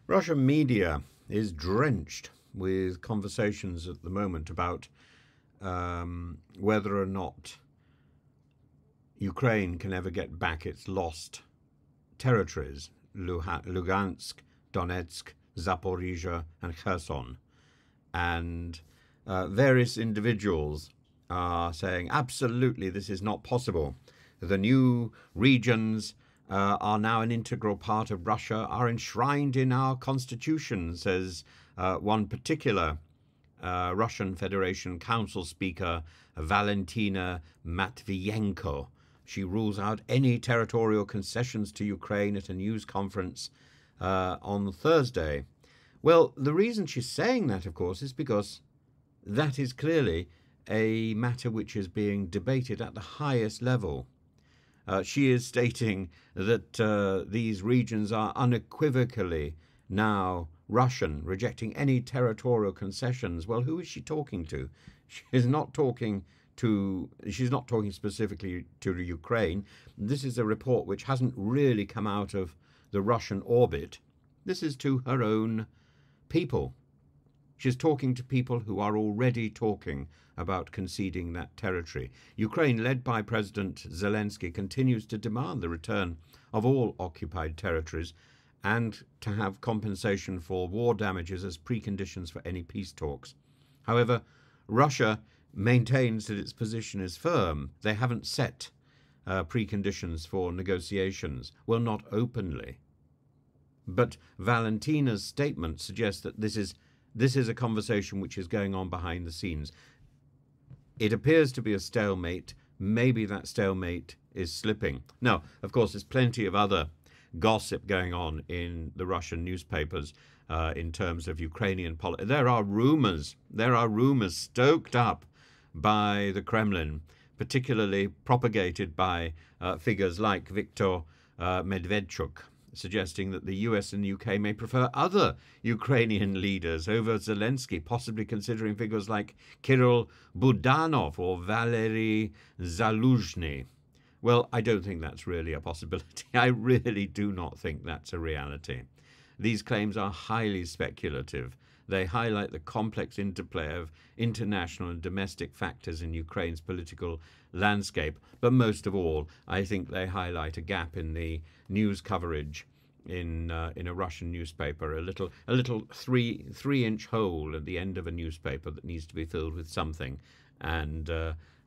Russian media is drenched with conversations at the moment about whether or not Ukraine can ever get back its lost territories, Lugansk, Donetsk, Zaporizhia, and Kherson. And various individuals are saying, absolutely, this is not possible. The new regions are now an integral part of Russia, are enshrined in our constitution, says one particular Russian Federation Council speaker, Valentina Matviyenko. She rules out any territorial concessions to Ukraine at a news conference on Thursday. Well, the reason she's saying that, of course, is because that is clearly a matter which is being debated at the highest level. She is stating that these regions are unequivocally now Russian, rejecting any territorial concessions. Well, who is she talking to? She's not talking specifically to Ukraine. This is a report which hasn't really come out of the Russian orbit. This is to her own people. She's talking to people who are already talking about conceding that territory. Ukraine, led by President Zelensky, continues to demand the return of all occupied territories and to have compensation for war damages as preconditions for any peace talks. However, Russia maintains that its position is firm. They haven't set preconditions for negotiations, well, not openly. But Valentina's statement suggests that this is a conversation which is going on behind the scenes. It appears to be a stalemate. Maybe that stalemate is slipping. Now, of course, there's plenty of other gossip going on in the Russian newspapers in terms of Ukrainian politics. There are rumors stoked up by the Kremlin, particularly propagated by figures like Viktor Medvedchuk, suggesting that the US and the UK may prefer other Ukrainian leaders over Zelensky, possibly considering figures like Kirill Budanov or Valery Zaluzhny. Well, I don't think that's really a possibility. I really do not think that's a reality. These claims are highly speculative. They highlight the complex interplay of international and domestic factors in Ukraine's political landscape. But most of all, I think they highlight a gap in the news coverage in a Russian newspaper, a little 3-inch hole at the end of a newspaper that needs to be filled with something, and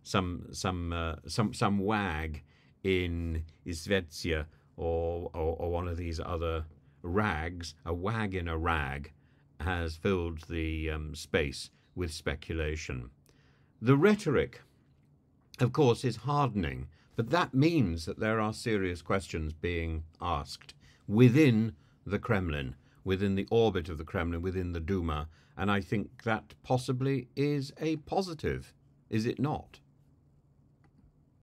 some wag in Izvestia or one of these other rags, a wag in a rag, has filled the space with speculation. The rhetoric, of course, is hardening, but that means that there are serious questions being asked within the Kremlin, within the orbit of the Kremlin, within the Duma, and I think that possibly is a positive, is it not?